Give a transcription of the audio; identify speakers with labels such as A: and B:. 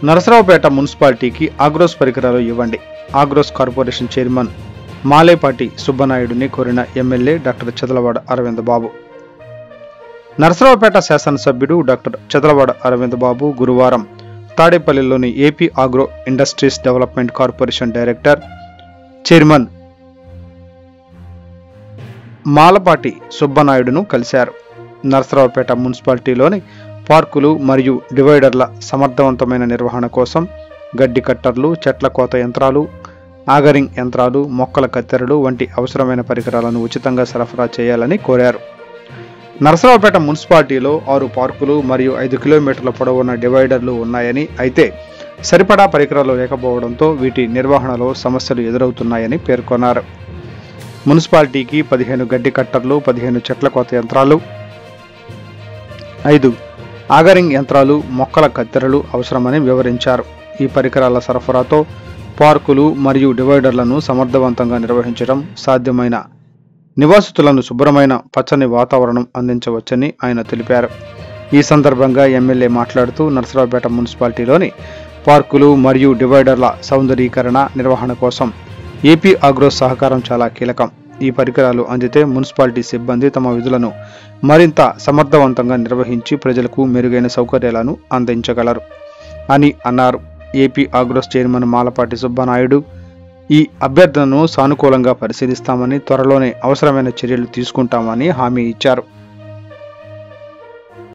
A: నరసరావుపేట మున్సిపాలిటీకి ఆగ్రోస్ పరికరాలు ఇవ్వండి. ఆగ్రోస్ కార్పొరేషన్ చైర్మన్ మాలేపాటి సుబ్బనాయుడిని కోరిన ఎమ్మెల్యే డాక్టర్ చదలవాడ అరవింద్ బాబు. నరసరావుపేట శాసనసభ్యుడు డాక్టర్ చదలవాడ అరవింద్ బాబు గురువారం తాడేపల్లిలోని AP agro industries development corporation director chairman Malapati సుబ్బనాయుడును కలిశారు. నరసరావుపేట మున్సిపాలిటీలోని పార్కులు మరియు డివైడర్ల సమర్థవంతమైన నిర్వహణ కోసం గడ్డి కట్టర్లు, చెట్ల కోత యంత్రాలు, ఆగరింగ్ యంత్రాలు, మొక్కల కత్తెరలు వంటి అవసరమైన పరికరాలను ఉచితంగా సరఫరా చేయాలని కోరారు. నరసరావుపేట మున్సిపాలిటీలో 6 పార్కులు మరియు 5 కిలోమీటర్ల పొడవున్న డివైడర్లు ఉన్నాయని, అయితే సరిపడా పరికరాలు లేకపోవడంతో వీటి నిర్వహణలో సమస్యలు ఎదురవుతున్నాయని పేర్కొన్నారు. మున్సిపాలిటీకి 15 గడ్డి కట్టర్లు, 15 చెట్ల కోత యంత్రాలు, 5 ఆగరింగ్ యంత్రాలు, మొక్కల కత్తెరలు అవసరమని వివరించారు. ఈ పరికరాల సరఫరాతో పార్కులు మరియు డివైడర్లను సమర్థవంతంగా నిర్వహించడం సాధ్యమైన నివాసితులను శుభ్రమైన పచ్చని వాతావరణం అందించవచ్చని ఆయన తెలిపారు. ఈ సందర్భంగా ఎమ్మెల్యే మాట్లాడుతూ నరసరావుపేట మున్సిపాలిటీలోని పార్కులు మరియు డివైడర్ల సౌందరీకరణ, నిర్వహణ కోసం ఏపీ ఆగ్రోస్ సహకారం చాలా కీలకం. ఈ పరికరాలు అందితే మున్సిపాలిటీ సిబ్బంది తమ విధులను మరింత సమర్థవంతంగా నిర్వహించి ప్రజలకు మెరుగైన సౌకర్యాలను అందించగలరు అని అన్నారు. ఏపీ ఆగ్రోస్ చైర్మన్ మాలపాటి సుబ్బనాయుడు ఈ అభ్యర్థనను సానుకూలంగా పరిశీలిస్తామని, త్వరలోనే అవసరమైన చర్యలు తీసుకుంటామని హామీ ఇచ్చారు.